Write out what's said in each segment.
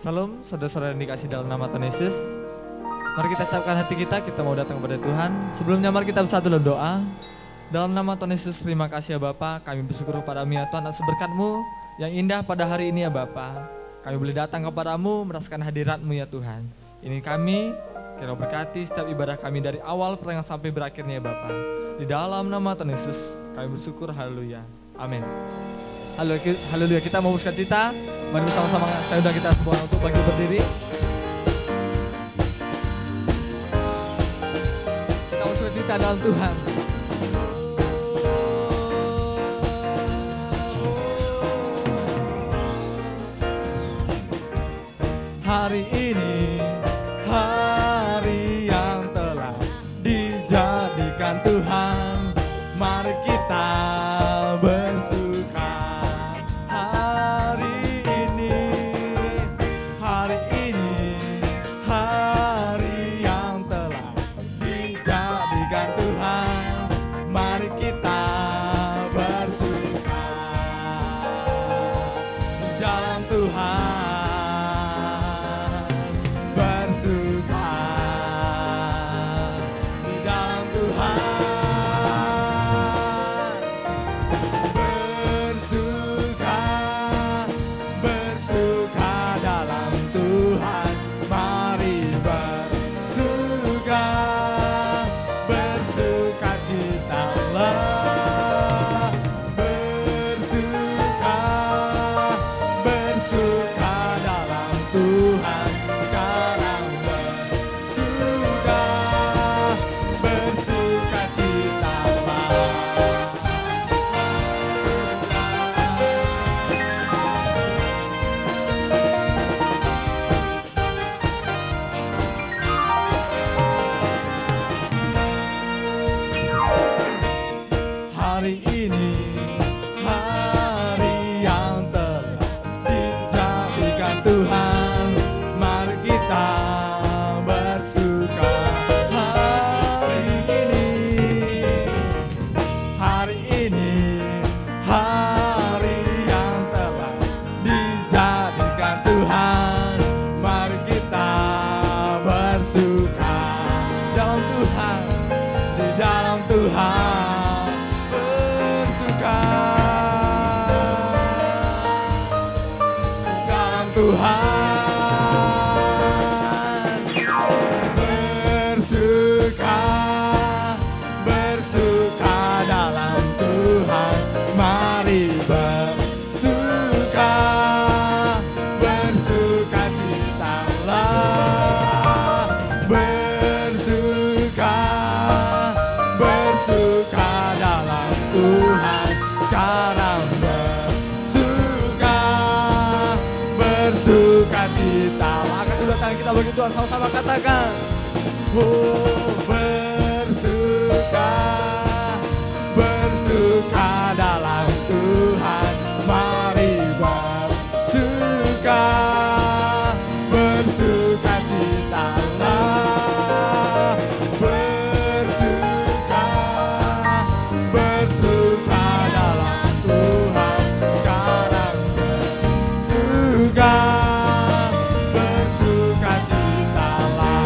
Salam, saudara-saudara yang dikasih dalam nama Tuhan Yesus. Mari kita siapkan hati kita mau datang kepada Tuhan. Sebelumnya mari kita bersatu dalam doa. Dalam nama Tuhan Yesus, terima kasih ya Bapa. Kami bersyukur kepadamu ya Tuhan atas berkat-Mu yang indah pada hari ini ya Bapa. Kami boleh datang kepadamu merasakan hadirat-Mu ya Tuhan. Ini kami, Kirau berkati setiap ibadah kami dari awal pertengahan sampai berakhirnya ya Bapa. Di dalam nama Tuhan Yesus, kami bersyukur, haleluya. Amin. Haleluya, kita mau bersuka cita. Mari bersama-sama saya undang kita semua untuk bangkit berdiri. Kita mau bersuka cita dalam Tuhan. Hari ini hari yang telah dijadikan Tuhan, mari kita bersuka. Hari ini hari yang telah dijadikan Tuhan, mari kita bersuka di dalam Tuhan. Hari ini hari yang telah dijadikan Tuhan, mari kita bersuka. Hari ini hari yang telah dijadikan Tuhan, mari kita bersuka dalam Tuhan, di dalam Tuhan. Tuhan bersuka dalam Tuhan, mari bersuka citalah, bersuka dalam Tuhan, sekarang bersuka cita. Angkat kedua tangan kita bagi Tuhan, sama-sama katakan. Oh, bersuka dalam Tuhan, mari bersuka citalah, bersuka dalam Tuhan, sekarang bersuka citalah.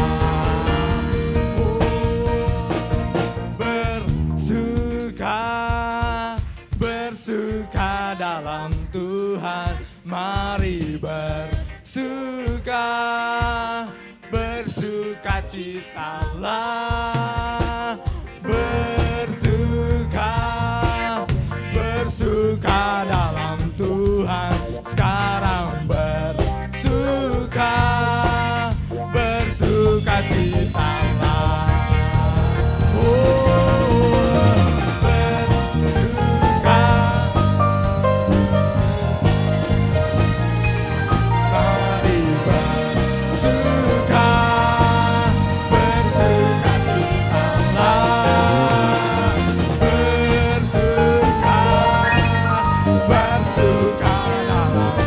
Bersuka dalam Tuhan, mari bersuka citalah, bersuka dalam Tuhan, sekarang bersuka citalah. Bersuka dalam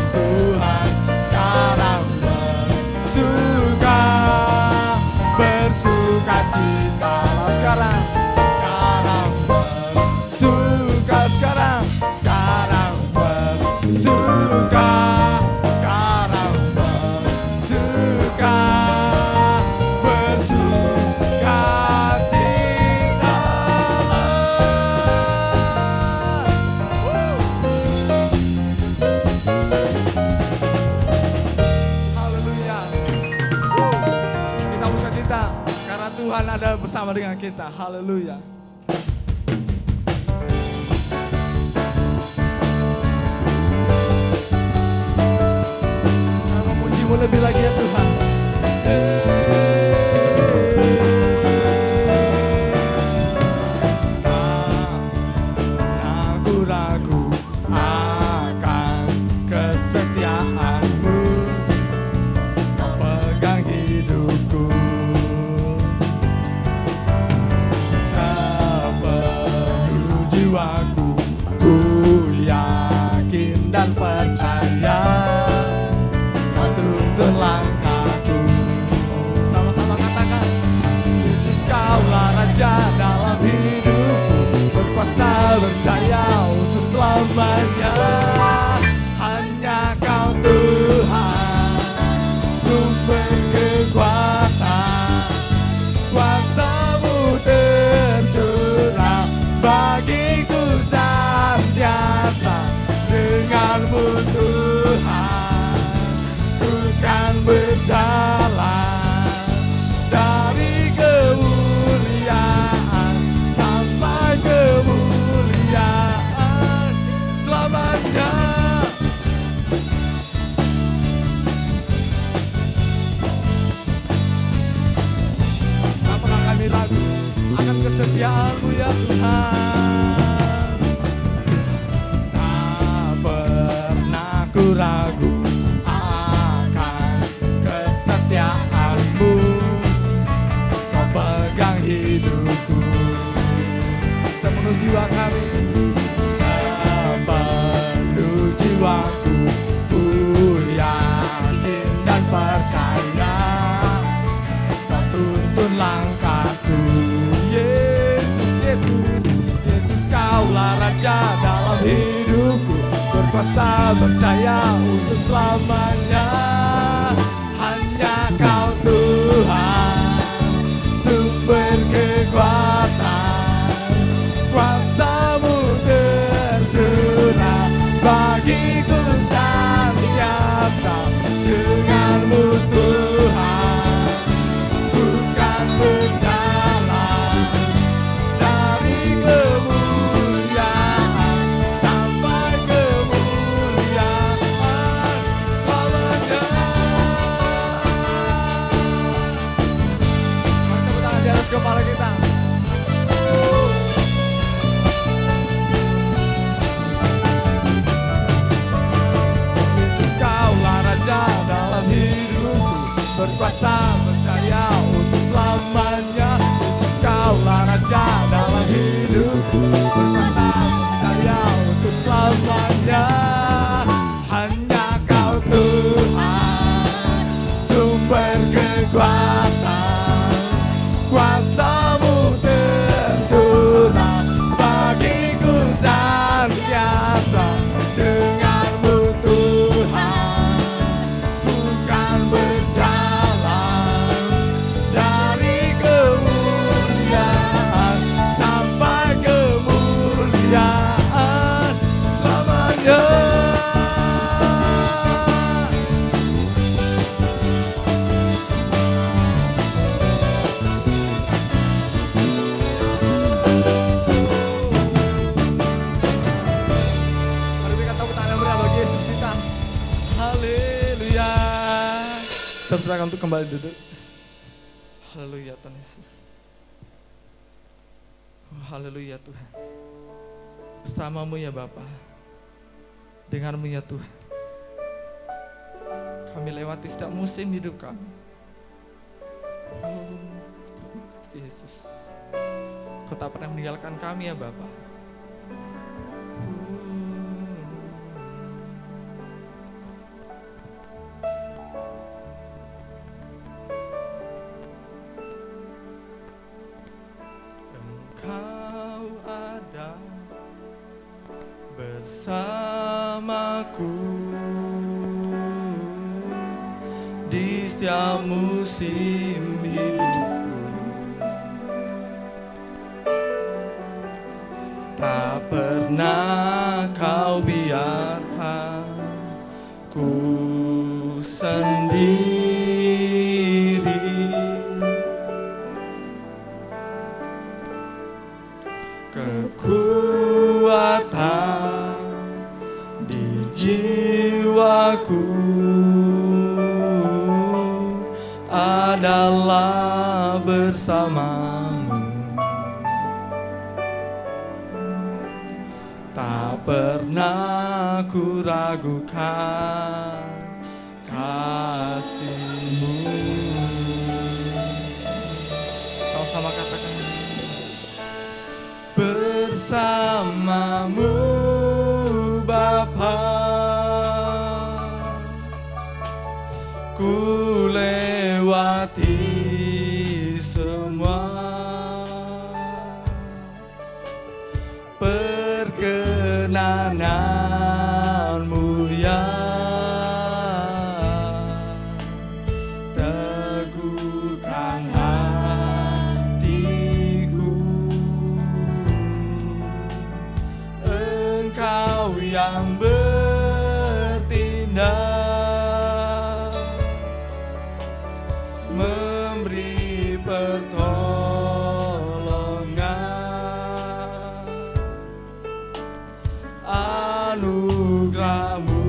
bersama dengan kita. Haleluya. Kami memuji-Mu lebih lagi ya Tuhan. Aku ragu akan kesetiaan-Mu, Kau pegang hidupku. Sepenuh jiwaku, ku yakin dan percaya, Kau tuntun langkahku. Sama-sama katakan, Yesus Kaulah Raja dalam hidupku, berkuasa berjaya untuk selamanya. Hanya Kau Tuhan, sumber kekuatan, kuasa-Mu tercurah bagiku senantiasa. Dengan-Mu Tuhan, ku kan berjalan dari kemuliaan sampai kemuliaan selamanya. Tak pernah kami ragu akan kesetiaan-Mu ya Tuhan. Tak pernah ku ragu akan kesetiaan-Mu, Kau pegang hidupku. Sepenuh jiwa kami, sepenuh jiwaku, ku yakin dan percaya, Kau tuntun langkahku. Yesus, Yesus, Yesus Kaulah Raja dalam hidupku, berkuasa berjaya untuk selamanya. Hanya Kau Tuhan, sumber kekuatan, kuasa-Mu tercurah bagiku senantiasa. Dengan-Mu Tuhan, ku kan berjalan dari kemuliaan sampai kemuliaan selamanya. Mari tepuk tangan di atas kepala kita. Yesus Kaulah Raja dalam hidupku, berkuasa berjaya untuk selamanya. Yesus Kaulah Raja dalam hidupku, berkuasa berjaya untuk selamanya. Hanya Kau Tuhan, sumber kekuatan, kuasa-Mu tercurah bagiku senantiasa. Dengan-Mu Tuhan, ku kan berjalan dari kemuliaan sampai kemuliaan selamanya. Mari berikan tepuk tangan yang meriah bagi Yesus kita. Haleluya. Silakan untuk kembali duduk. Haleluya Tuhan Yesus. Oh, haleluya Tuhan. Bersama-Mu ya Bapa, dengan-Mu ya Tuhan, kami lewati setiap musim hidup kami. Oh, terima kasih Yesus. Kau tak pernah meninggalkan kami ya Bapa. Engkau ada bersamaku di setiap musim hidupku. Tak pernah Kau biarkan ku sendiri. jiwaku adalah bersamamu. Tak pernah ku ragukan kasih-Mu. Sama-sama katakan, bersamamu Bapa, ku lewati semua perkenanan-Mu ya. Teguhkan hatiku, Engkau yang bertindak, memberi pertolongan. Anugerah-Mu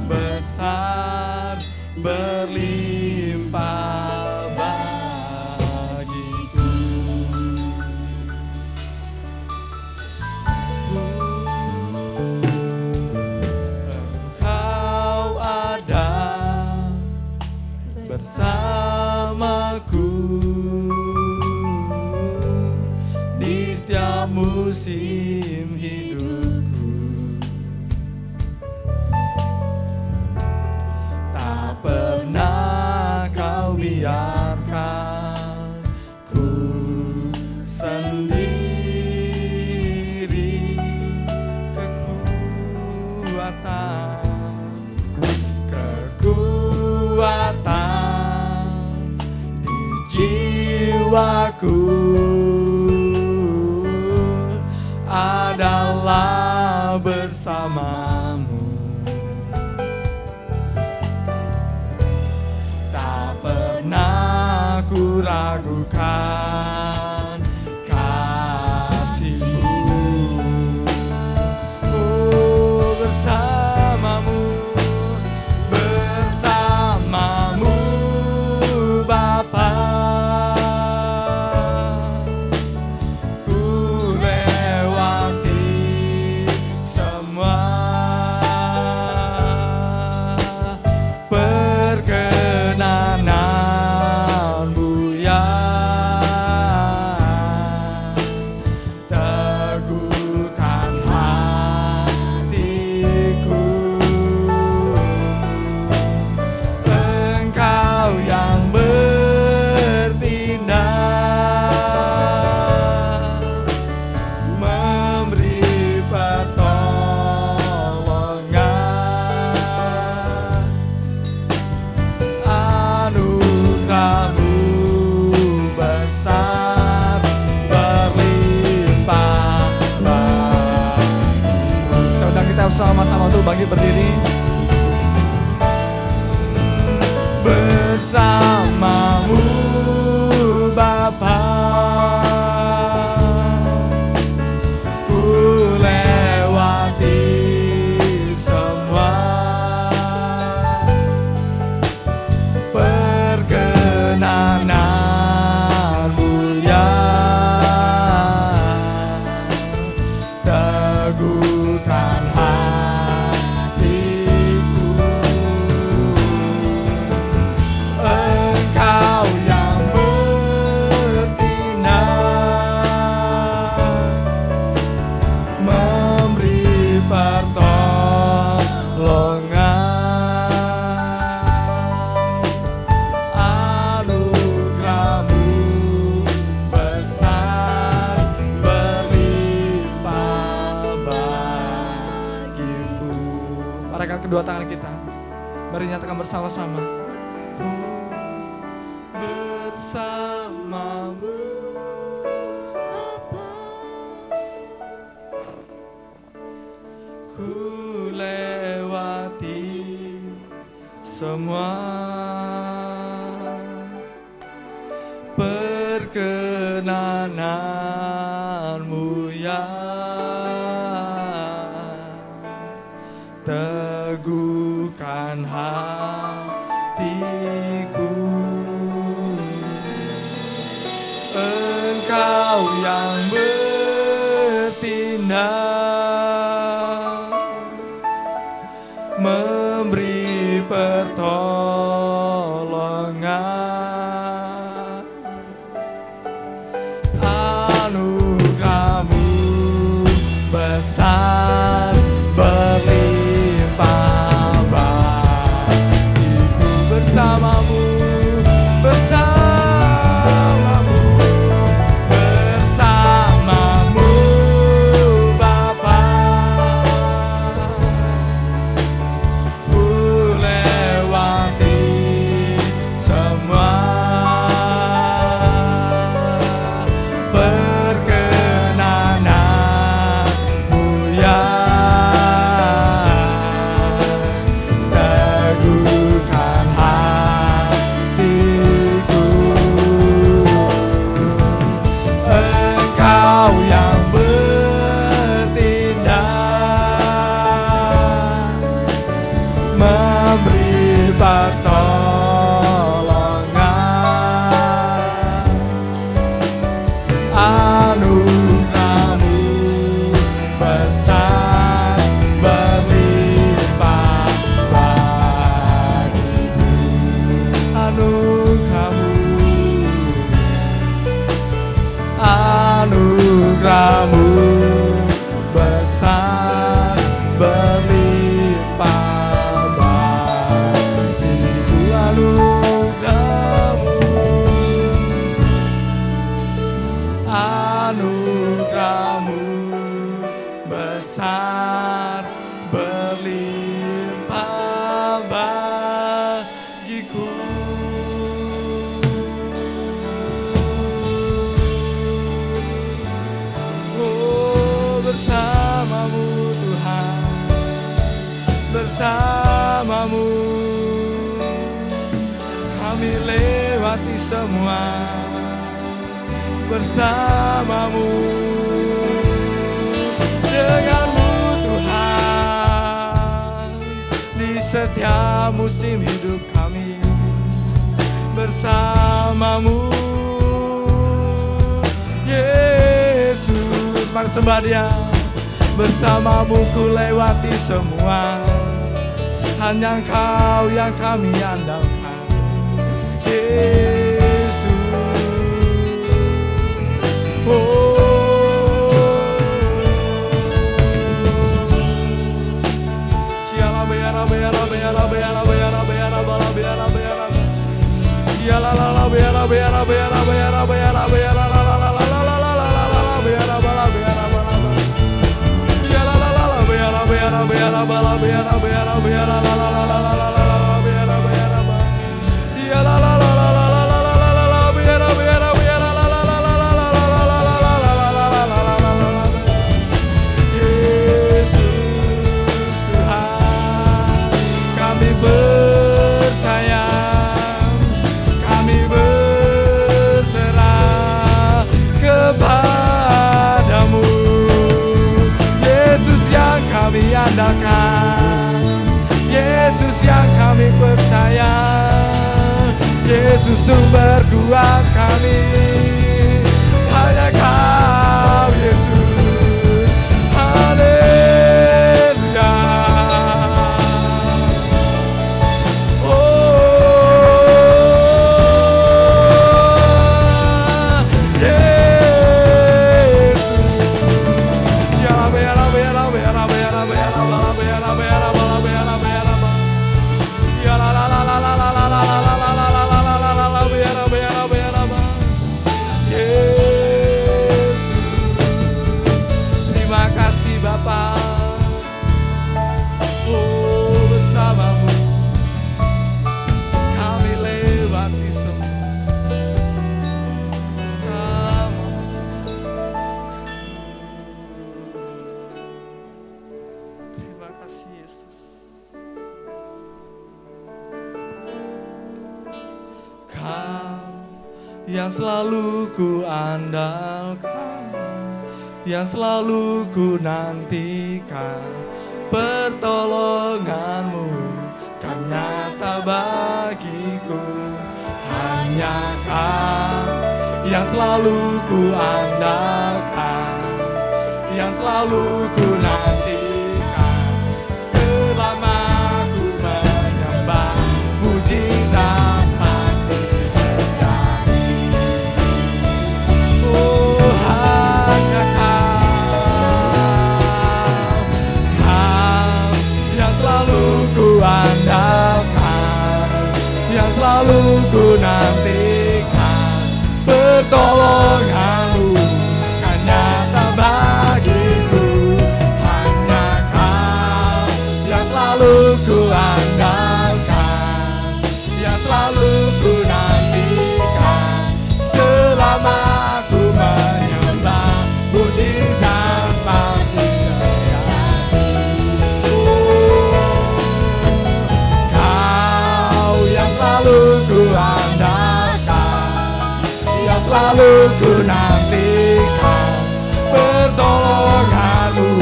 besar, berlimpah bagiku. Engkau ada bersamaku di setiap musim hidupku. Tak pernah Kau biarkan ku sendiri. Kekuatan di jiwaku adalah bersamamu. Tak pernah ku ragukan kasih-Mu. Oh, bersamamu, bersamamu Bapa, ku lewati semua perkenanan-Mu ya. Teguhkan hatiku, Engkau yang bertindak, memberi pertolongan. Anugerah-Mu besar, berlimpah bagiku. Saudara, kita sama-sama untuk bangkit berdiri. Bersamamu Bapa, ku lewati semua perkenanan-Mu ya. Teguhkan hatiku, Engkau yang bertindak, memberi pertolongan. Anugerah-Mu besar, berlimpah bagiku. Mari angkat kedua tangan kita, mari nyatakan bersama-sama. Bersamamu ku lewati semua perkenanan-Mu ya. teguhkan hatiku. Engkau yang bertindak, memberi pertolongan. Anugerah-Mu besar, berlimpah bagiku. Bersama-Mu, bersama-Mu, bersama-Mu Bapa, ku lewati semua perkenananmu ya. Teguhkan hatiku. Engkau yang bertindak, memberi pertolongan. Anugerah-Mu besar, berlimpah bagiku. Anugerah-Mu, anugerah-Mu besar, berlimpah bagiku. Anugerah-Mu, anugerah-Mu besar, berlimpah bagiku. Oh, bersama-Mu Tuhan, bersama-Mu kami lewati semua. Bersama-Mu, dengan-Mu Tuhan, di setiap musim hidup kami. Bersama-Mu Yesus, bang sembah Dia. Bersama-Mu ku lewati semua, hanya Engkau yang kami andalkan Yesus. Oh, Yesus yang kami percaya, Yesus sumber kuat kami, hanya Kau Yesus. Haleluya. Oh Yesus, terima kasih Bapa. Oh, bersama-Mu kami lewati semua. Bersama-Mu. Terima kasih Yesus. Kau yang selalu ku andalkan, yang selalu ku nantikan, pertolonganmu kan nyata bagiku. Hanya Kau yang selalu ku andalkan, yang selalu ku nantikan, selama ku menyembah mujizat pasti terjadi. Oh, hanya Kau yang selalu ku andalkan, yang selalu ku nantikan, pertolonganmu kan nyata bagiku. Hanya Kau yang selalu ku andalkan, yang selalu ku nantikan, selama ku menyembah mujizat pasti terjadi. Kau yang selalu ku andalkan, yang selalu ku nantikan, pertolonganmu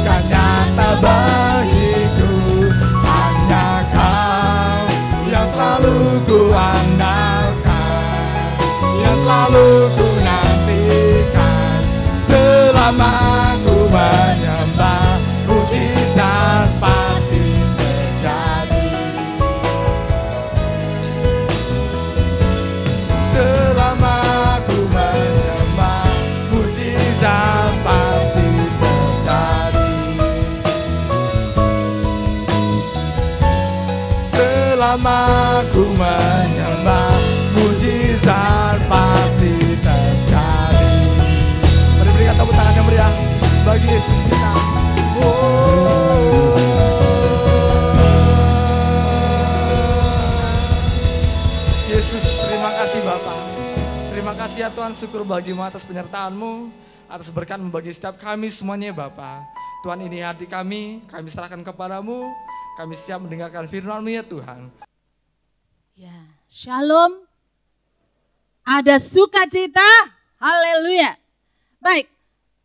kan nyata bagiku. Hanya Kau yang selalu ku andalkan, yang selalu ku nantikan, selama ku menyembah mujizat pasti terjadi. Selama ku menyembah mujizat pasti terjadi. Selama ku menyembah mujizat pasti terjadi. Mari berikan tepuk tangan yang meriah bagi Yesus kita. Yesus, terima kasih Bapa. Terima kasih ya Tuhan, syukur bagimu atas penyertaan-Mu, atas berkat bagi setiap kami semuanya Bapa. Tuhan, ini hati kami serahkan kepadamu. Kami siap mendengarkan firman-Mu ya Tuhan. Ya, shalom. Ada sukacita. Haleluya. Baik,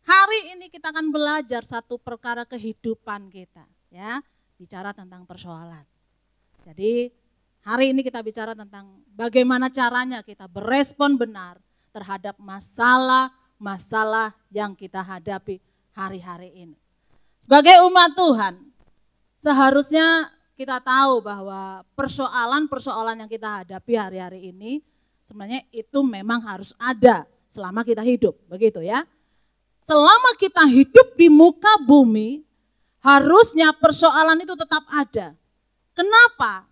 hari ini kita akan belajar satu perkara kehidupan kita, ya. Bicara tentang persoalan. Jadi, hari ini kita bicara tentang bagaimana caranya kita berespon benar terhadap masalah-masalah yang kita hadapi hari-hari ini. Sebagai umat Tuhan, seharusnya kita tahu bahwa persoalan-persoalan yang kita hadapi hari-hari ini sebenarnya itu memang harus ada selama kita hidup, begitu ya. Selama kita hidup di muka bumi, harusnya persoalan itu tetap ada. Kenapa?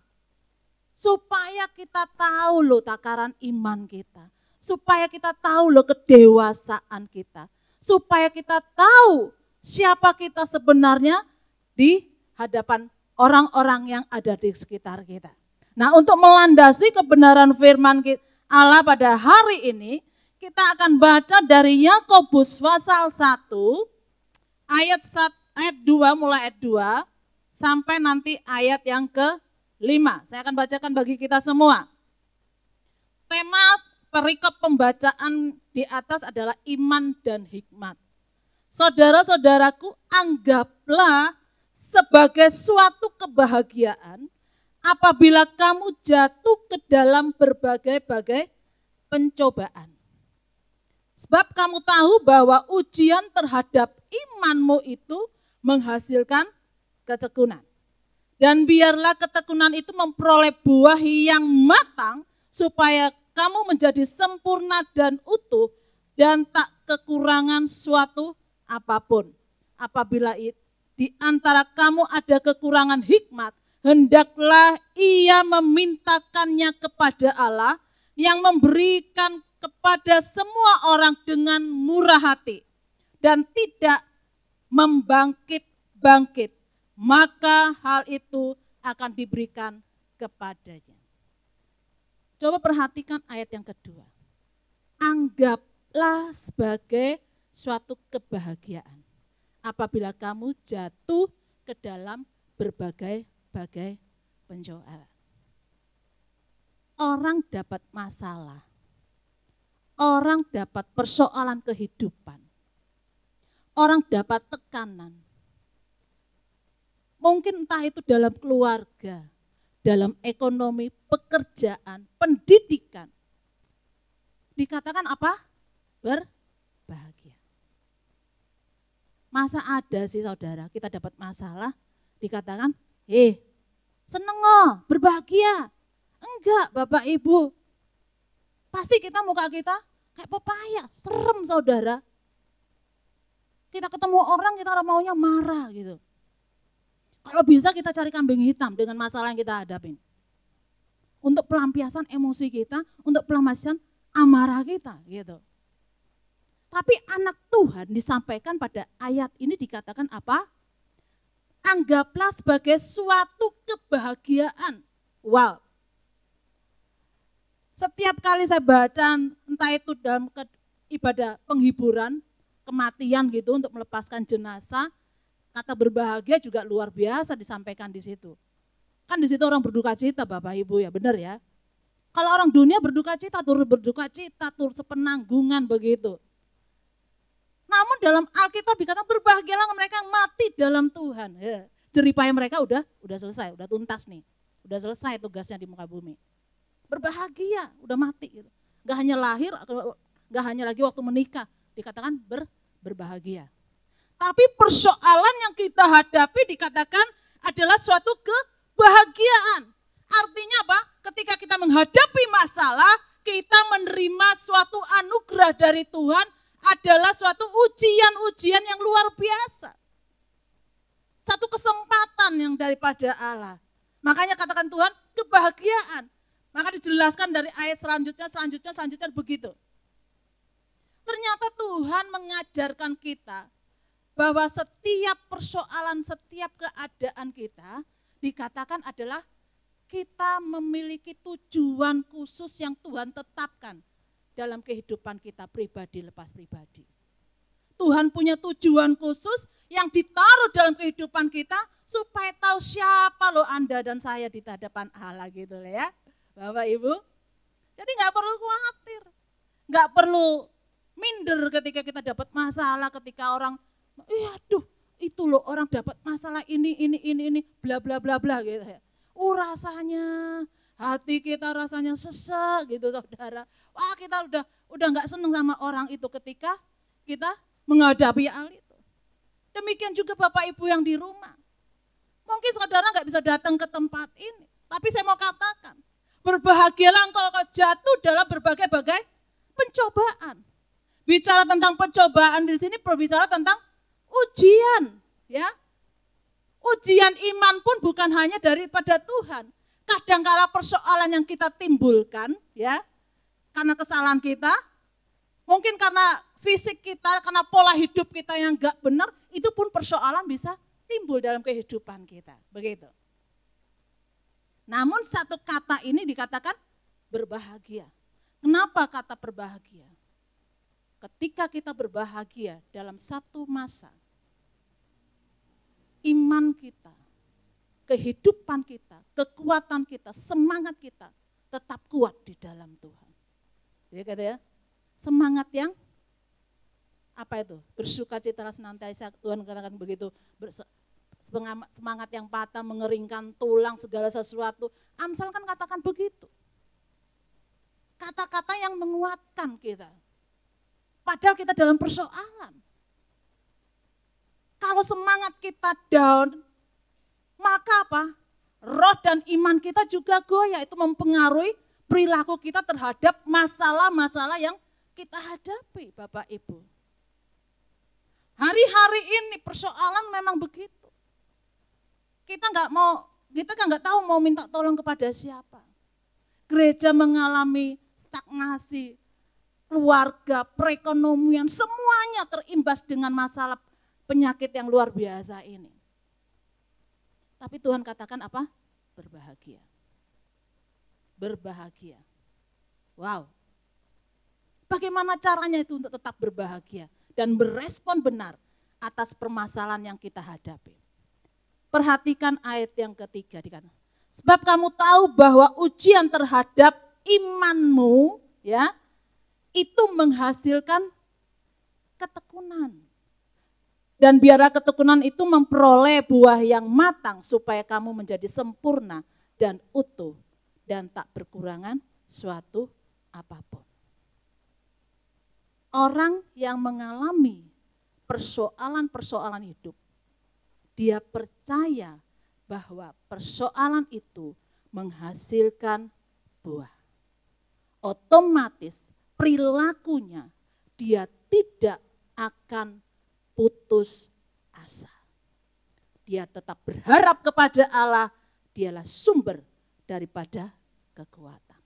Supaya kita tahu loh takaran iman kita, supaya kita tahu loh kedewasaan kita, supaya kita tahu siapa kita sebenarnya di hadapan orang-orang yang ada di sekitar kita. Nah, untuk melandasi kebenaran firman Allah pada hari ini, kita akan baca dari Yakobus pasal 1 ayat 2 mulai ayat 2 sampai nanti ayat yang ke-5. Saya akan bacakan bagi kita semua. Tema perikop pembacaan di atas adalah iman dan hikmat. Saudara-saudaraku, anggaplah sebagai suatu kebahagiaan apabila kamu jatuh ke dalam berbagai-bagai pencobaan. Sebab kamu tahu bahwa ujian terhadap imanmu itu menghasilkan ketekunan. Dan biarlah ketekunan itu memperoleh buah yang matang supaya kamu menjadi sempurna dan utuh dan tak kekurangan suatu apapun. Apabila di antara kamu ada kekurangan hikmat, hendaklah ia memintakannya kepada Allah yang memberikan kepada semua orang dengan murah hati dan tidak membangkit-bangkit, maka hal itu akan diberikan kepadanya. Coba perhatikan ayat yang kedua. Anggaplah sebagai suatu kebahagiaan apabila kamu jatuh ke dalam berbagai-bagai pencobaan. Orang dapat masalah, orang dapat persoalan kehidupan, orang dapat tekanan. Mungkin entah itu dalam keluarga, dalam ekonomi, pekerjaan, pendidikan. Dikatakan apa? Berbahagia. Masa ada sih saudara, kita dapat masalah, dikatakan, seneng loh, berbahagia. Enggak Bapak Ibu. Pasti kita muka kita kayak pepaya, serem saudara. Kita ketemu orang, kita maunya marah gitu. Kalau bisa kita cari kambing hitam dengan masalah yang kita hadapin. Untuk pelampiasan emosi kita, untuk pelampiasan amarah kita gitu. Tapi anak Tuhan disampaikan pada ayat ini dikatakan apa? Anggaplah sebagai suatu kebahagiaan. Wow. Setiap kali saya baca entah itu dalam ibadah penghiburan, kematian gitu untuk melepaskan jenazah, kata berbahagia juga luar biasa disampaikan di situ. Kan di situ orang berduka cita Bapak Ibu ya, benar ya. Kalau orang dunia berduka cita, turut sepenanggungan begitu. Namun dalam Alkitab dikatakan berbahagialah mereka yang mati dalam Tuhan. Ya, jeripaya mereka udah selesai, udah tuntas nih. Udah selesai tugasnya di muka bumi. Berbahagia, udah mati gitu. Gak hanya lahir, gak hanya lagi waktu menikah, dikatakan berbahagia. Tapi persoalan yang kita hadapi dikatakan adalah suatu kebahagiaan. Artinya apa? Ketika kita menghadapi masalah, kita menerima suatu anugerah dari Tuhan adalah suatu ujian-ujian yang luar biasa. Satu kesempatan yang daripada Allah. Makanya katakan Tuhan, kebahagiaan. Maka dijelaskan dari ayat selanjutnya begitu. Ternyata Tuhan mengajarkan kita bahwa setiap persoalan, setiap keadaan kita dikatakan adalah kita memiliki tujuan khusus yang Tuhan tetapkan dalam kehidupan kita pribadi lepas pribadi. Tuhan punya tujuan khusus yang ditaruh dalam kehidupan kita supaya tahu siapa loh Anda dan saya di hadapan Allah gitu ya. Bapak Ibu. Jadi gak perlu khawatir, gak perlu minder ketika kita dapat masalah, ketika orang aduh itu loh orang dapat masalah ini, bla bla bla bla gitu ya. Rasanya hati kita rasanya sesek gitu saudara. Wah kita udah gak seneng sama orang itu ketika kita menghadapi hal itu. Demikian juga Bapak Ibu yang di rumah. Mungkin saudara gak bisa datang ke tempat ini, tapi saya mau katakan, berbahagialah engkau kalau jatuh dalam berbagai-bagai pencobaan. Bicara tentang pencobaan di sini berbicara tentang ujian, ya. Ujian iman pun bukan hanya daripada Tuhan. Kadang-kala persoalan yang kita timbulkan, ya, karena kesalahan kita, mungkin karena fisik kita, karena pola hidup kita yang enggak benar, itu pun persoalan bisa timbul dalam kehidupan kita, begitu. Namun satu kata ini dikatakan berbahagia. Kenapa kata berbahagia? Ketika kita berbahagia dalam satu masa, iman kita, kehidupan kita, kekuatan kita, semangat kita tetap kuat di dalam Tuhan. Ya kata ya, semangat yang apa itu? Bersukacita senantiasa, Tuhan katakan begitu. Semangat yang patah, mengeringkan tulang, segala sesuatu. Amsal kan katakan begitu. Kata-kata yang menguatkan kita. Padahal kita dalam persoalan. Kalau semangat kita down, maka apa? Roh dan iman kita juga goyah. Itu mempengaruhi perilaku kita terhadap masalah-masalah yang kita hadapi, Bapak Ibu. Hari-hari ini persoalan memang begitu. Kita nggak tahu mau minta tolong kepada siapa. Gereja mengalami stagnasi, keluarga, perekonomian, semuanya terimbas dengan masalah penyakit yang luar biasa ini. Tapi Tuhan katakan apa? Berbahagia. Berbahagia. Wow. Bagaimana caranya itu untuk tetap berbahagia dan berespon benar atas permasalahan yang kita hadapi? Perhatikan ayat yang ketiga dikatakan. Sebab kamu tahu bahwa ujian terhadap imanmu ya itu menghasilkan ketekunan. Dan biarlah ketekunan itu memperoleh buah yang matang supaya kamu menjadi sempurna dan utuh dan tak berkurangan suatu apapun. Orang yang mengalami persoalan-persoalan hidup, dia percaya bahwa persoalan itu menghasilkan buah. Otomatis perilakunya dia tidak akan putus asa. Dia tetap berharap kepada Allah, dialah sumber daripada kekuatan.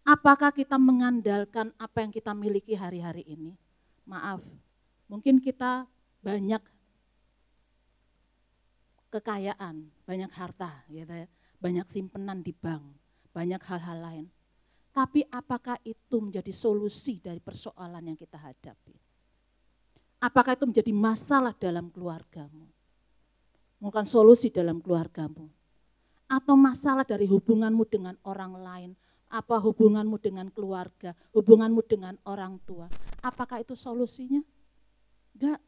Apakah kita mengandalkan apa yang kita miliki hari-hari ini? Maaf, mungkin kita banyak kekayaan, banyak harta, gitu ya, banyak simpenan di bank, banyak hal-hal lain. Tapi apakah itu menjadi solusi dari persoalan yang kita hadapi? Apakah itu menjadi masalah dalam keluargamu? Bukan solusi dalam keluargamu. Atau masalah dari hubunganmu dengan orang lain. Apa hubunganmu dengan keluarga, hubunganmu dengan orang tua. Apakah itu solusinya? Enggak.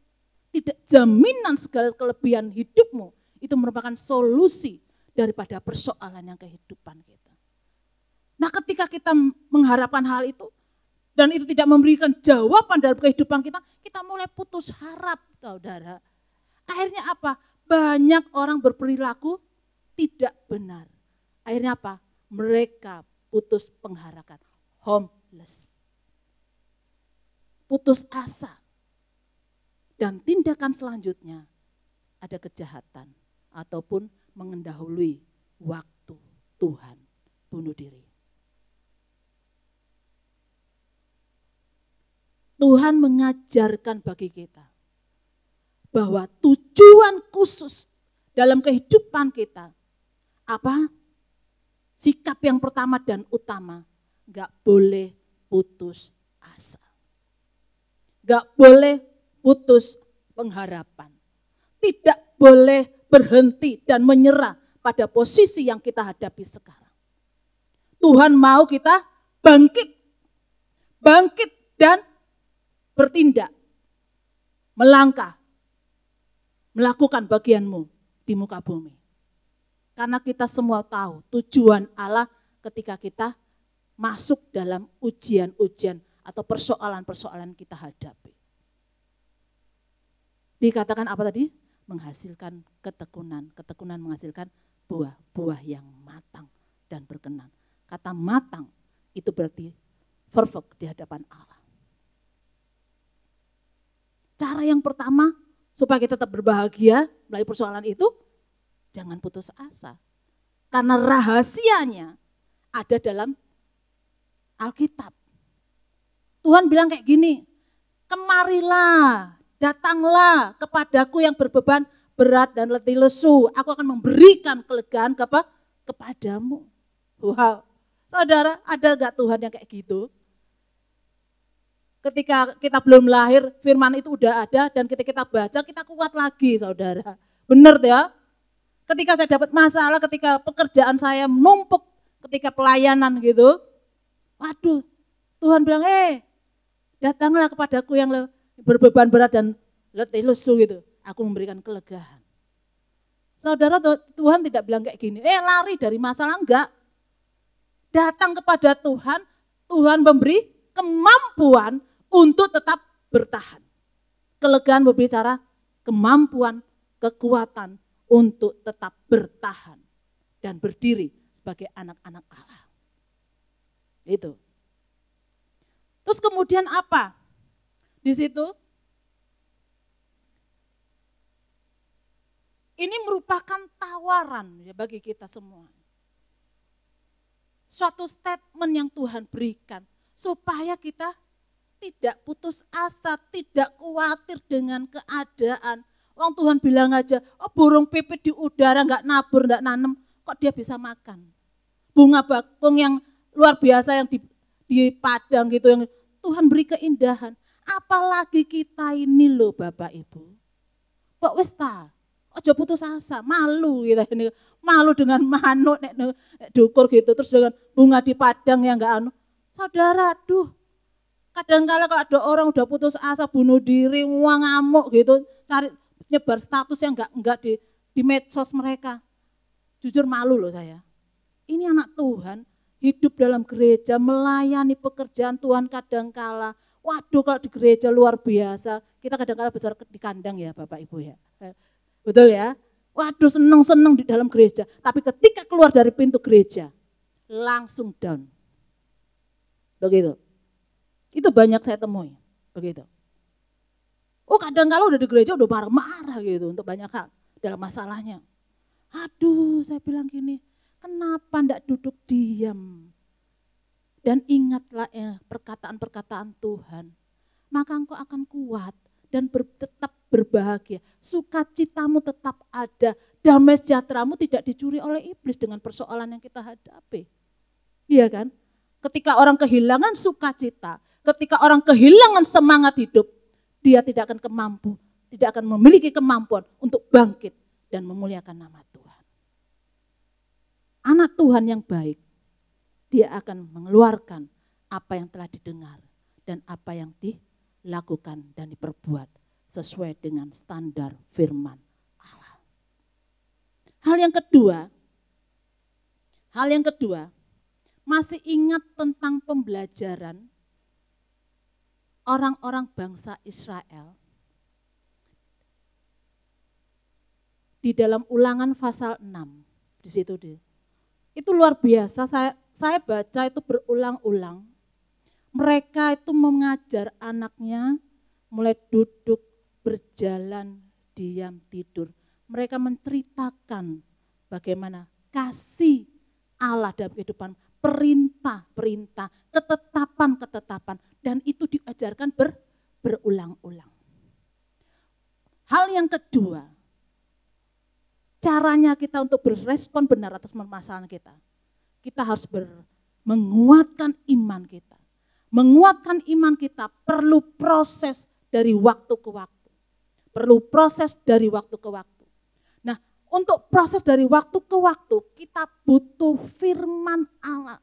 Tidak jaminan segala kelebihan hidupmu itu merupakan solusi daripada persoalan yang kehidupan kita. Nah ketika kita mengharapkan hal itu, dan itu tidak memberikan jawaban dalam kehidupan kita, kita mulai putus harap, saudara. Akhirnya apa? Banyak orang berperilaku tidak benar. Akhirnya apa? Mereka putus pengharapan, homeless. Putus asa. Dan tindakan selanjutnya ada kejahatan ataupun mengendahului waktu Tuhan, bunuh diri. Tuhan mengajarkan bagi kita bahwa tujuan khusus dalam kehidupan kita apa? Sikap yang pertama dan utama, gak boleh putus asa. Gak boleh putus pengharapan. Tidak boleh berhenti dan menyerah pada posisi yang kita hadapi sekarang. Tuhan mau kita bangkit dan bertindak, melangkah, melakukan bagianmu di muka bumi. Karena kita semua tahu tujuan Allah ketika kita masuk dalam ujian-ujian atau persoalan-persoalan kita hadapi. Dikatakan apa tadi? Menghasilkan ketekunan. Ketekunan menghasilkan buah-buah yang matang dan berkenan. Kata matang itu berarti perfect di hadapan Allah. Cara yang pertama supaya kita tetap berbahagia melalui persoalan itu, jangan putus asa. Karena rahasianya ada dalam Alkitab. Tuhan bilang kayak gini, kemarilah, datanglah kepadaku yang berbeban berat dan letih lesu. Aku akan memberikan kelegaan kepadamu. Wow, saudara, ada gak Tuhan yang kayak gitu? Ketika kita belum lahir, firman itu udah ada dan ketika kita baca, kita kuat lagi, saudara. Benar ya? Ketika saya dapat masalah, ketika pekerjaan saya menumpuk, ketika pelayanan gitu, waduh, Tuhan bilang, datanglah kepadaku yang berbeban berat dan letih lesu gitu. Aku memberikan kelegaan. Saudara, Tuhan tidak bilang kayak gini, lari dari masalah, enggak. Datang kepada Tuhan, Tuhan memberi kemampuan untuk tetap bertahan. Kelegaan berbicara kemampuan, kekuatan untuk tetap bertahan dan berdiri sebagai anak-anak Allah. Itu. Terus kemudian apa? Di situ ini merupakan tawaran ya bagi kita semua. Suatu statement yang Tuhan berikan supaya kita tidak putus asa, tidak khawatir dengan keadaan. Wong Tuhan bilang aja, burung pipit di udara nggak nabur, nggak nanem, kok dia bisa makan. Bunga bakung yang luar biasa yang di padang gitu, yang Tuhan beri keindahan. Apalagi kita ini loh Bapak Ibu. Kok wis ta, ojo putus asa, malu kita ini. Malu dengan manuk nek dukur gitu, terus dengan bunga di padang yang enggak anu. Saudara, aduh, Kadang-kala kalau ada orang udah putus asa, bunuh diri, uang ngamuk gitu, cari nyebar status yang enggak di medsos mereka. Jujur malu loh saya. Ini anak Tuhan, hidup dalam gereja, melayani pekerjaan Tuhan kadangkala. Waduh, kalau di gereja luar biasa. Kita kadang-kala besar di kandang ya Bapak Ibu ya. Betul ya? Waduh, seneng-seneng di dalam gereja. Tapi ketika keluar dari pintu gereja, langsung down. Begitu. Itu banyak saya temui, begitu. Oh, kadang-kala udah di gereja udah marah-marah gitu untuk banyak hal dalam masalahnya. Aduh, saya bilang gini, kenapa enggak duduk diam? Dan ingatlah perkataan-perkataan Tuhan. Maka engkau akan kuat dan tetap berbahagia. Sukacitamu tetap ada. Damai sejahteramu tidak dicuri oleh iblis dengan persoalan yang kita hadapi. Iya kan? Ketika orang kehilangan sukacita, ketika orang kehilangan semangat hidup, dia tidak akan tidak akan memiliki kemampuan untuk bangkit dan memuliakan nama Tuhan. Anak Tuhan yang baik, dia akan mengeluarkan apa yang telah didengar dan apa yang dilakukan dan diperbuat sesuai dengan standar firman Allah. Hal yang kedua, masih ingat tentang pembelajaran orang-orang bangsa Israel di dalam Ulangan pasal 6 di situ deh. Itu luar biasa, saya baca itu berulang-ulang. Mereka itu mengajar anaknya mulai duduk, berjalan, diam, tidur. Mereka menceritakan bagaimana kasih Allah dalam kehidupan, perintah-perintah, ketetapan-ketetapan. Dan itu diajarkan berulang-ulang. Hal yang kedua, caranya kita untuk berespon benar atas permasalahan kita. Kita harus menguatkan iman kita. Menguatkan iman kita perlu proses dari waktu ke waktu. Perlu proses dari waktu ke waktu. Nah, untuk proses dari waktu ke waktu, kita butuh firman Allah.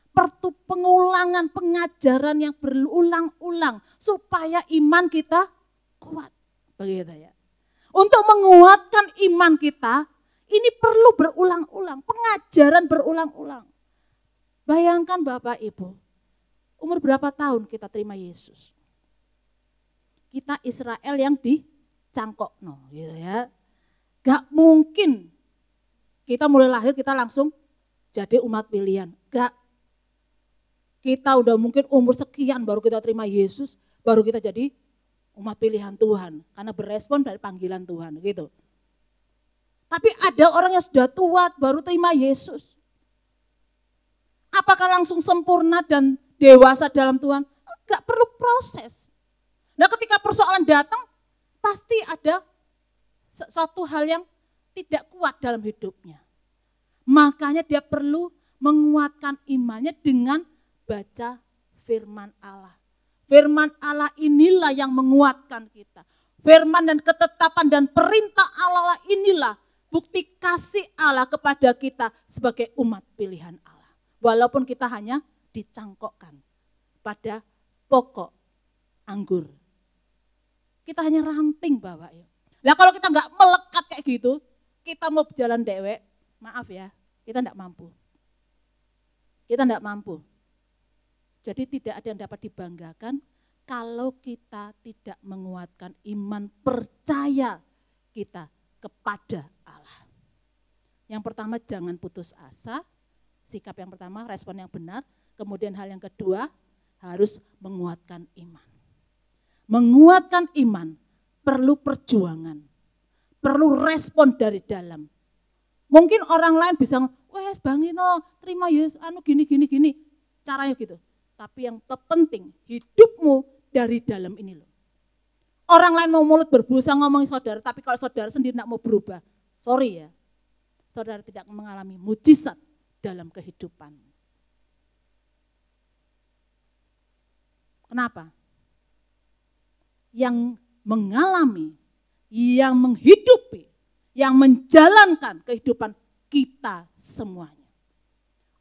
Perlu pengulangan pengajaran yang berulang-ulang supaya iman kita kuat. Begitu ya. Untuk menguatkan iman kita, ini perlu berulang-ulang, pengajaran berulang-ulang. Bayangkan Bapak Ibu, umur berapa tahun kita terima Yesus? Kita Israel yang dicangkokno, gitu ya. Gak mungkin kita mulai lahir kita langsung jadi umat pilihan. Gak. Kita udah mungkin umur sekian baru kita terima Yesus, baru kita jadi umat pilihan Tuhan. Karena berespon dari panggilan Tuhan gitu. Tapi ada orang yang sudah tua baru terima Yesus. Apakah langsung sempurna dan dewasa dalam Tuhan? Enggak, perlu proses. Nah ketika persoalan datang, pasti ada suatu hal yang tidak kuat dalam hidupnya. Makanya dia perlu menguatkan imannya dengan baca firman Allah. Firman Allah inilah yang menguatkan kita. Firman dan ketetapan dan perintah Allah inilah bukti kasih Allah kepada kita sebagai umat pilihan Allah. Walaupun kita hanya dicangkokkan pada pokok anggur. Kita hanya ranting Bapak ya. Nah kalau kita nggak melekat kayak gitu, kita mau berjalan dewek, maaf ya, kita enggak mampu. Kita enggak mampu. Jadi tidak ada yang dapat dibanggakan kalau kita tidak menguatkan iman percaya kita kepada Allah. Yang pertama jangan putus asa, sikap yang pertama respon yang benar. Kemudian hal yang kedua harus menguatkan iman. Menguatkan iman perlu perjuangan, perlu respon dari dalam. Mungkin orang lain bisa, wes Bang Ino terima Yesus, gini, caranya gitu. Tapi yang terpenting hidupmu dari dalam ini loh. Orang lain mau mulut berbusa ngomongin saudara, tapi kalau saudara sendiri tidak mau berubah, sorry ya, saudara tidak mengalami mujizat dalam kehidupan. Kenapa? Yang mengalami, yang menghidupi, yang menjalankan kehidupan kita semuanya.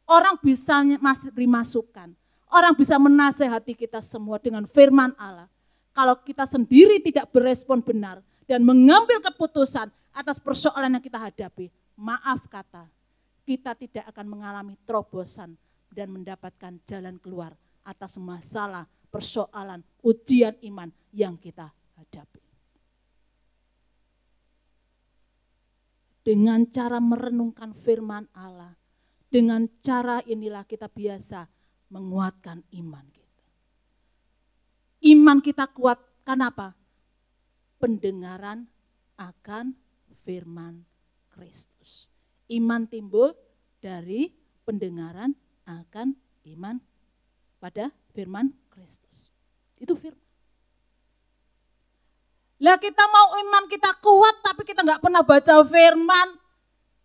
Orang bisa masih beri masukan, orang bisa menasehati kita semua dengan firman Allah. Kalau kita sendiri tidak berespon benar dan mengambil keputusan atas persoalan yang kita hadapi, maaf kata, kita tidak akan mengalami terobosan dan mendapatkan jalan keluar atas masalah, persoalan, ujian iman yang kita hadapi. Dengan cara merenungkan firman Allah, dengan cara inilah kita biasa menguatkan iman kita. Iman kita kuat, kenapa? Pendengaran akan firman Kristus. Iman timbul dari pendengaran akan iman pada firman Kristus. Itu firman. Lah kita mau iman kita kuat tapi kita nggak pernah baca firman.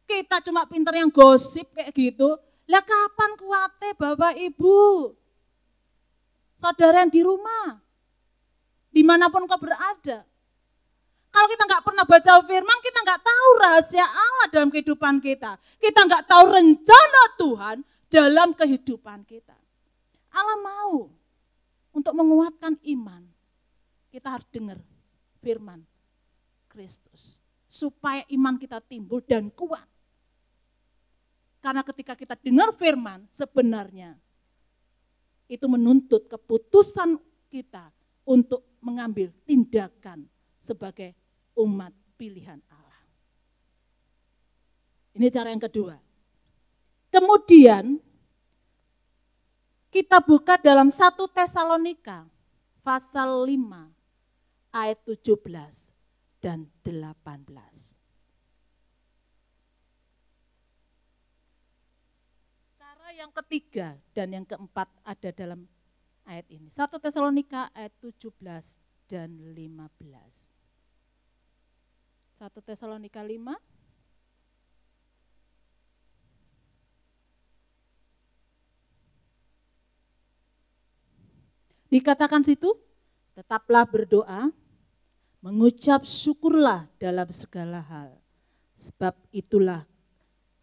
Kita cuma pinter yang gosip kayak gitu. Lah kapan kuatnya Bapak Ibu? Saudara yang di rumah. Dimanapun kau berada. Kalau kita nggak pernah baca firman, kita nggak tahu rahasia Allah dalam kehidupan kita. Kita nggak tahu rencana Tuhan dalam kehidupan kita. Allah mau untuk menguatkan iman. Kita harus dengar firman Kristus. Supaya iman kita timbul dan kuat. Karena ketika kita dengar firman, sebenarnya itu menuntut keputusan kita untuk mengambil tindakan sebagai umat pilihan Allah. Ini cara yang kedua. Kemudian kita buka dalam 1 Tesalonika pasal 5 ayat 17 dan 18. Cara yang ketiga dan yang keempat ada dalam ayat ini. 1 Tesalonika ayat 17 dan 15. 1 Tesalonika 5. Dikatakan situ, tetaplah berdoa, mengucap syukurlah dalam segala hal. Sebab itulah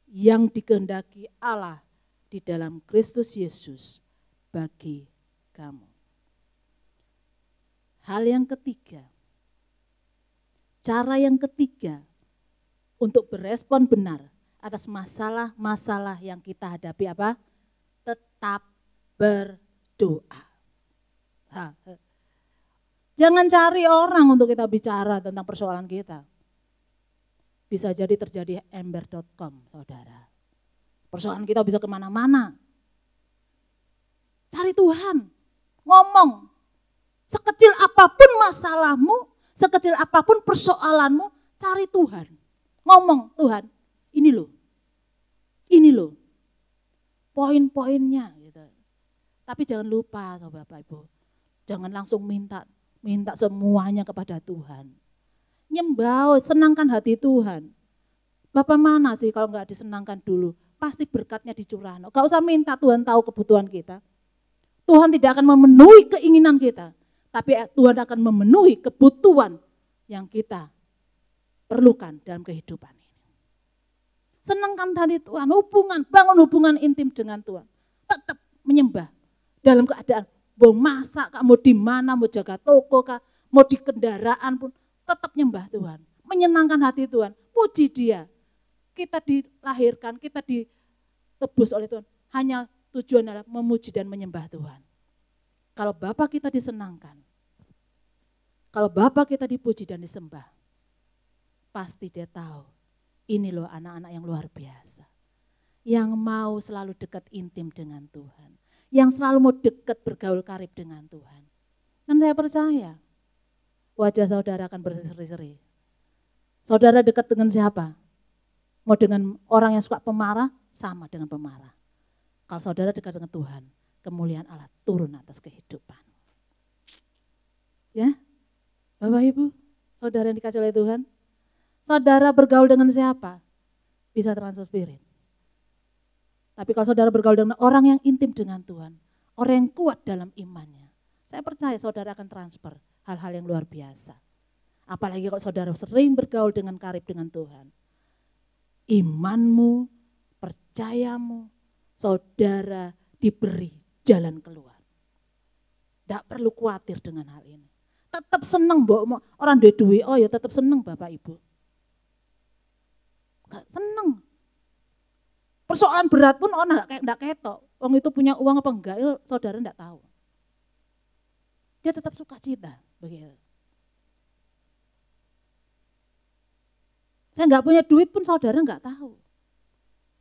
yang dikehendaki Allah di dalam Kristus Yesus bagi kamu. Hal yang ketiga, cara yang ketiga untuk berespon benar atas masalah-masalah yang kita hadapi apa? Tetap berdoa. Jangan cari orang untuk kita bicara tentang persoalan kita. Bisa jadi terjadi ember.com, saudara. Persoalan kita bisa kemana-mana. Cari Tuhan, ngomong. Sekecil apapun masalahmu, sekecil apapun persoalanmu, cari Tuhan. Ngomong, Tuhan, ini loh, poin-poinnya. Gitu. Tapi jangan lupa, Bapak Ibu, jangan langsung minta semuanya kepada Tuhan. Nyembah, senangkan hati Tuhan. Bapak mana sih kalau nggak disenangkan dulu? Pasti berkatnya dicurahkan. Gak usah minta Tuhan tahu kebutuhan kita. Tuhan tidak akan memenuhi keinginan kita. Tapi Tuhan akan memenuhi kebutuhan yang kita perlukan dalam kehidupan ini. Senangkan hati Tuhan, bangun hubungan intim dengan Tuhan. Tetap menyembah dalam keadaan mau masak, mau di mana, mau jaga toko, mau di kendaraan pun tetap nyembah Tuhan. Menyenangkan hati Tuhan, puji Dia. Kita dilahirkan, kita ditebus oleh Tuhan. Hanya tujuan adalah memuji dan menyembah Tuhan. Kalau Bapa kita disenangkan, kalau Bapa kita dipuji dan disembah, pasti Dia tahu, ini loh anak-anak yang luar biasa. Yang mau selalu dekat intim dengan Tuhan. Yang selalu mau dekat bergaul karib dengan Tuhan. Dan saya percaya wajah saudara akan berseri-seri. Saudara dekat dengan siapa? Mau dengan orang yang suka pemarah, sama dengan pemarah. Kalau saudara dekat dengan Tuhan, kemuliaan Allah turun atas kehidupan. Ya, Bapak Ibu, saudara yang dikasih oleh Tuhan, saudara bergaul dengan siapa? Bisa transfer spirit. Tapi kalau saudara bergaul dengan orang yang intim dengan Tuhan, orang yang kuat dalam imannya, saya percaya saudara akan transfer hal-hal yang luar biasa. Apalagi kalau saudara sering bergaul dengan karib dengan Tuhan. Imanmu, percayamu, saudara diberi jalan keluar. Tidak perlu khawatir dengan hal ini. Tetap seneng mbok orang duwe oh ya tetap seneng Bapak Ibu. Gak seneng. Persoalan berat pun orang enggak ketok. Wong itu punya uang apa enggak, saudara enggak tahu. Dia tetap sukacita begitu. Saya enggak punya duit pun saudara enggak tahu.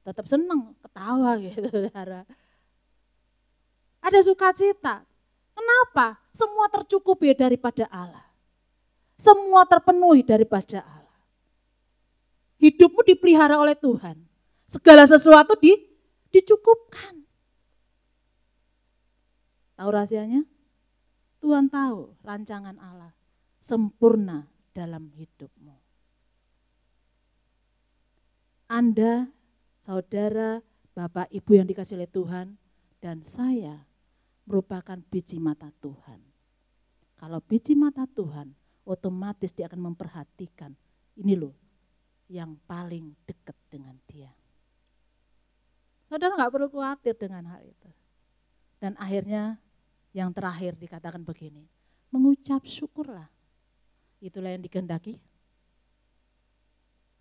Tetap seneng, ketawa gitu saudara. Ada sukacita. Kenapa? Semua tercukupi daripada Allah. Semua terpenuhi daripada Allah. Hidupmu dipelihara oleh Tuhan. Segala sesuatu dicukupkan. Tahu rahasianya? Tuhan tahu rancangan Allah sempurna dalam hidupmu. Anda, saudara, Bapak, Ibu yang dikasihi oleh Tuhan, dan saya merupakan biji mata Tuhan. Kalau biji mata Tuhan, otomatis dia akan memperhatikan, ini loh yang paling dekat dengan dia. Saudara nggak perlu khawatir dengan hal itu. Dan akhirnya yang terakhir dikatakan begini, mengucap syukurlah. Itulah yang dikehendaki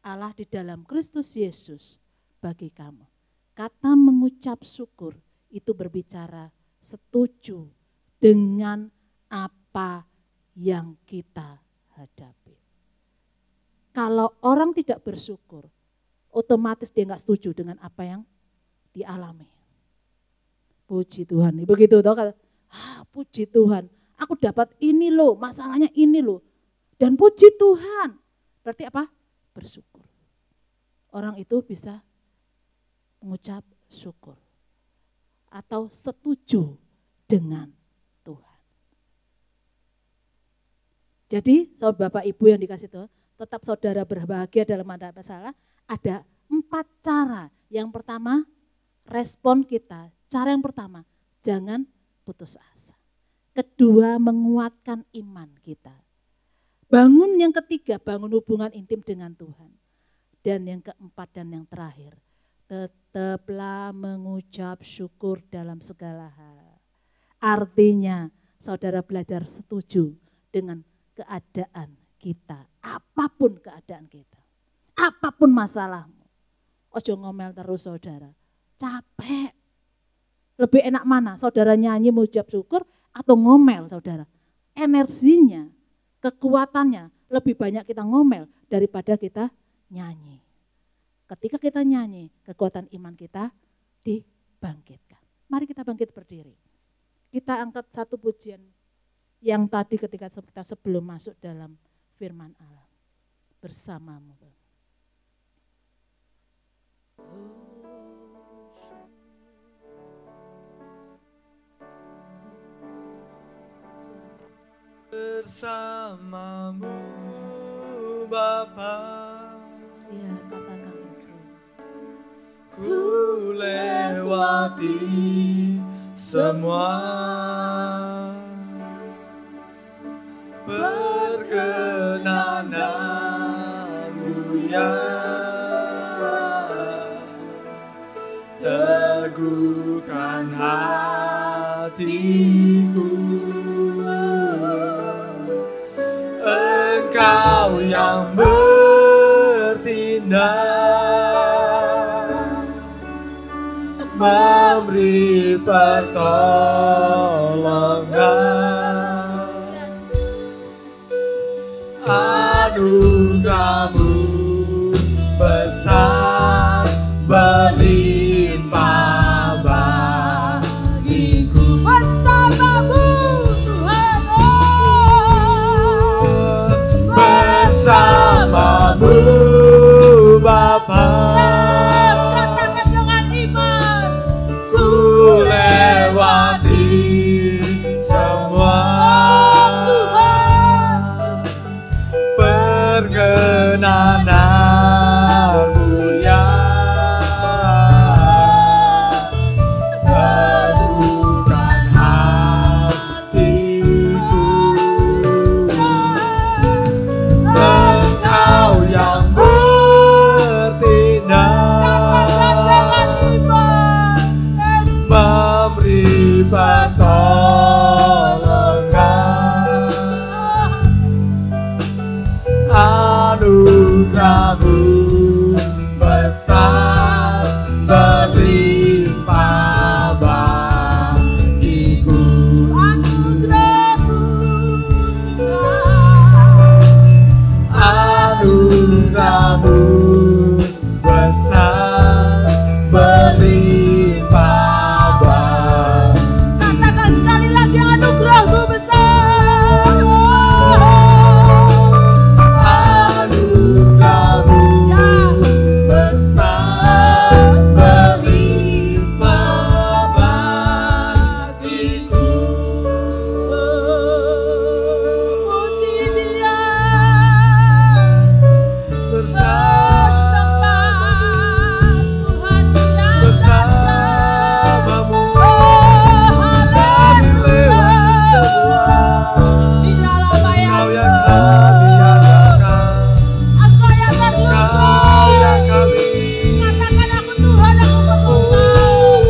Allah di dalam Kristus Yesus bagi kamu. Kata mengucap syukur itu berbicara setuju dengan apa yang kita hadapi. Kalau orang tidak bersyukur, otomatis dia nggak setuju dengan apa yang dialami. Puji Tuhan, begitu toh kata, puji Tuhan, aku dapat ini loh, masalahnya ini loh, dan puji Tuhan. Berarti apa? Bersyukur. Orang itu bisa mengucap syukur atau setuju dengan Tuhan. Jadi saudara Bapak Ibu yang dikasih Tuhan, tetap saudara berbahagia dalam ada masalah. Ada 4 cara. Yang pertama, respon kita. Cara yang pertama, jangan putus asa. Kedua, menguatkan iman kita. Bangun yang ketiga, bangun hubungan intim dengan Tuhan. Dan yang keempat dan yang terakhir, tetaplah mengucap syukur dalam segala hal. Artinya saudara belajar setuju dengan keadaan kita. Apapun keadaan kita. Apapun masalahmu. Ojo ngomel terus saudara. Capek. Lebih enak mana? Saudara nyanyi mengucap syukur atau ngomel saudara? Energinya, kekuatannya lebih banyak kita ngomel daripada kita nyanyi. Ketika kita nyanyi, kekuatan iman kita dibangkitkan. Mari kita bangkit berdiri. Kita angkat satu pujian yang tadi ketika kita sebelum masuk dalam firman Allah. Bersamamu. Bersamamu Bapa. Ya, katakan itu. Ku lewati semua perkenananmu ya, teguhkan hatiku. Engkau yang bertindak, memberi pertolongan, anugerahmu besar berlimpah bagiku. Bersamamu Tuhan, bersamamu Bapa. Katakan dengan iman. Ku lewati semua perkenanan melimpah bagi. Katakan sekali lagi, anugerahmu besar. Anugerahmu besar melimpah bagiku. Puji Dia. Bersamamu kami lewati semua. Kau yang kami adakan, Kau yang kami. Katakan aku Tuhan, aku perlu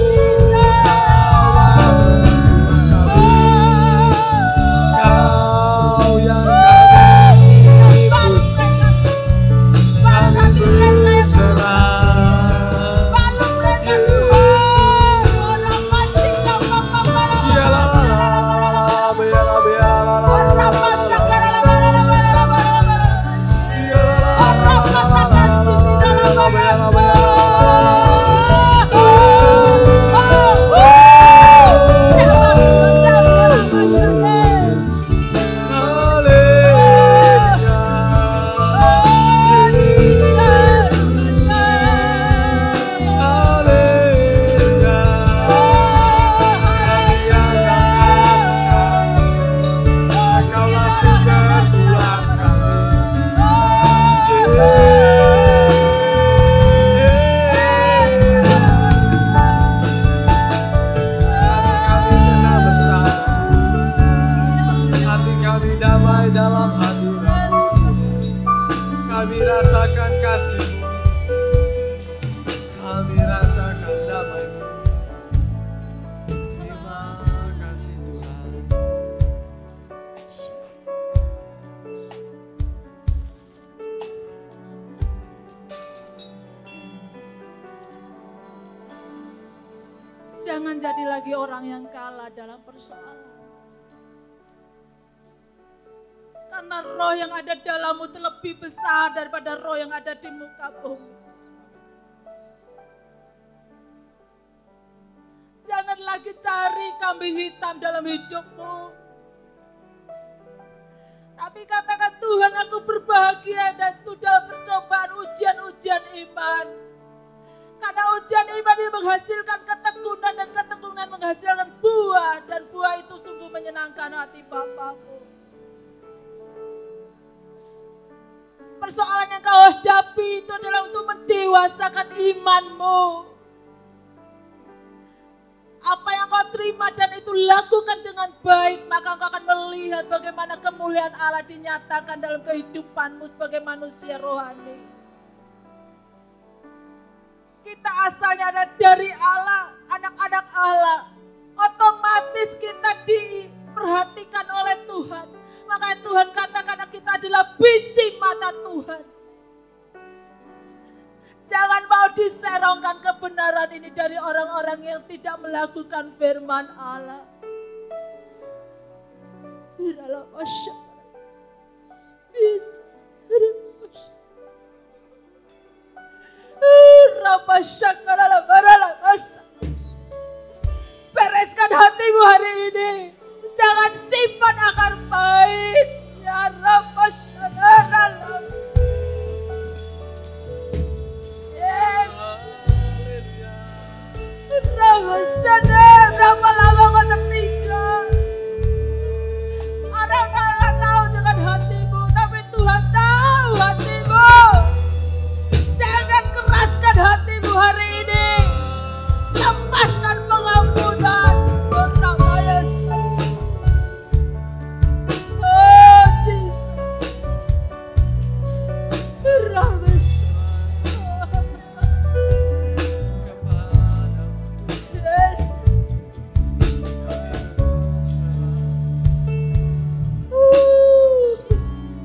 Kau yang kami puji, kami berserah. Dalam hadirat-Mu kami rasakan kasih-Mu, kami rasakan damai-Mu. Terima kasih Tuhan. Jangan jadi lagi orang yang kalah dalam persoalan. Karena roh yang ada dalammu itu lebih besar daripada roh yang ada di muka bumi. Jangan lagi cari kambing hitam dalam hidupmu. Tapi katakan, Tuhan, aku berbahagia dan itu dalam percobaan ujian-ujian iman. Karena ujian iman ini menghasilkan ketekunan dan ketekunan menghasilkan buah. Dan buah itu sungguh menyenangkan hati Bapakmu. Persoalan yang kau hadapi itu adalah untuk mendewasakan imanmu. Apa yang kau terima dan itu lakukan dengan baik, maka kau akan melihat bagaimana kemuliaan Allah dinyatakan dalam kehidupanmu sebagai manusia rohani. Kita asalnya adalah dari Allah, anak-anak Allah. Otomatis kita diperhatikan oleh Tuhan. Maka Tuhan katakan kita adalah biji mata Tuhan. Jangan mau diserongkan kebenaran ini dari orang-orang yang tidak melakukan firman Allah. Yesus. Bereskan hatimu hari ini. Jangan simpan akar pahit. Ya Rabbi, berapa lama kau tertinggal? Orang tak akan tahu dengan hatimu, tapi Tuhan tahu hatimu. Jangan keraskan hatimu hari ini. Lepaskan pengampunan. Bernama Yesus. Oh Jesus. Bernama Yesus. Yes.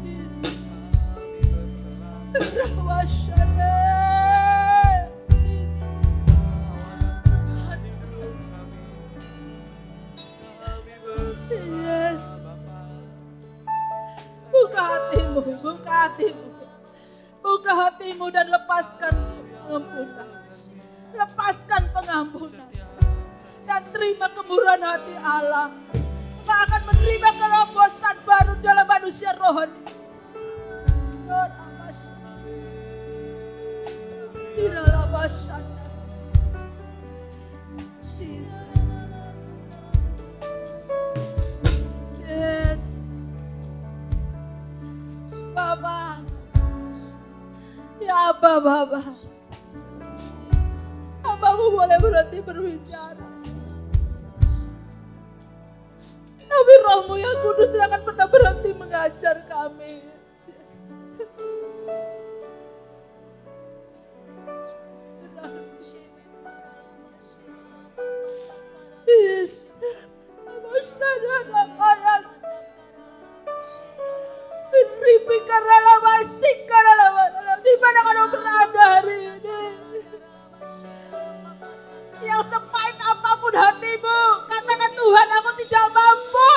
Jesus. Bernama Shalom. Jesus. Yes. Buka hatimu, buka hatimu. Buka hatimu dan lepaskan pengampunan. lepaskan pengampunan. Dan terima kemurahan hati Allah. Engkau akan menerima terobosan baru dalam manusia rohani. Jesus. Yes. Bapa. Ya Bapa. Hambamu boleh berhenti berbicara. Tapi Roh-Mu yang kudus tidak akan pernah berhenti mengajar kami. Yes. Yes. Di mana kau berada hari ini? Yang sepahit apapun hatimu, katakan Tuhan, aku tidak mampu.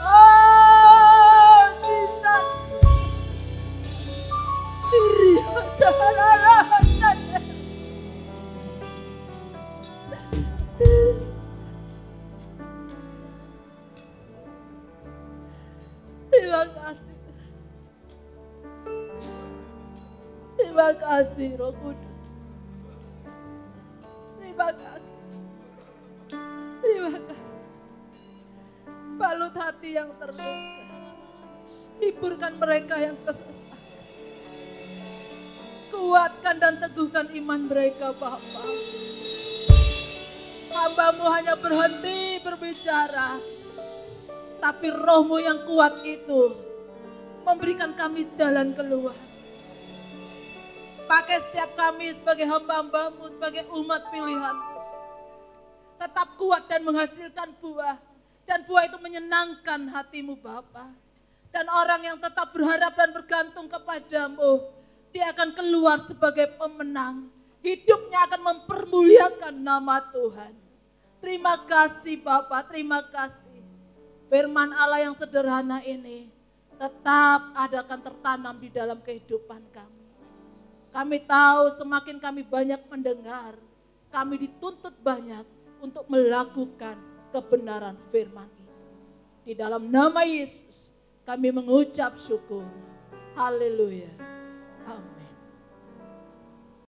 Oh, Jesus. Diri masalah. Terima kasih. Terima kasih Roh Kudus. Terima kasih. Terima kasih. Balut hati yang terluka. Hiburkan mereka yang sesat. Kuatkan dan teguhkan iman mereka, Bapa. Hamba-Mu hanya berhenti berbicara. Tapi Roh-Mu yang kuat itu memberikan kami jalan keluar. Pakai setiap kami sebagai hamba-hamba-Mu, sebagai umat pilihan-Mu. Tetap kuat dan menghasilkan buah. Dan buah itu menyenangkan hati-Mu Bapa. Dan orang yang tetap berharap dan bergantung kepadamu, dia akan keluar sebagai pemenang. Hidupnya akan mempermuliakan nama Tuhan. Terima kasih Bapa, terima kasih. Firman Allah yang sederhana ini tetap akan tertanam di dalam kehidupan kami. Kami tahu semakin kami banyak mendengar, kami dituntut banyak untuk melakukan kebenaran firman itu. Di dalam nama Yesus kami mengucap syukur. Haleluya.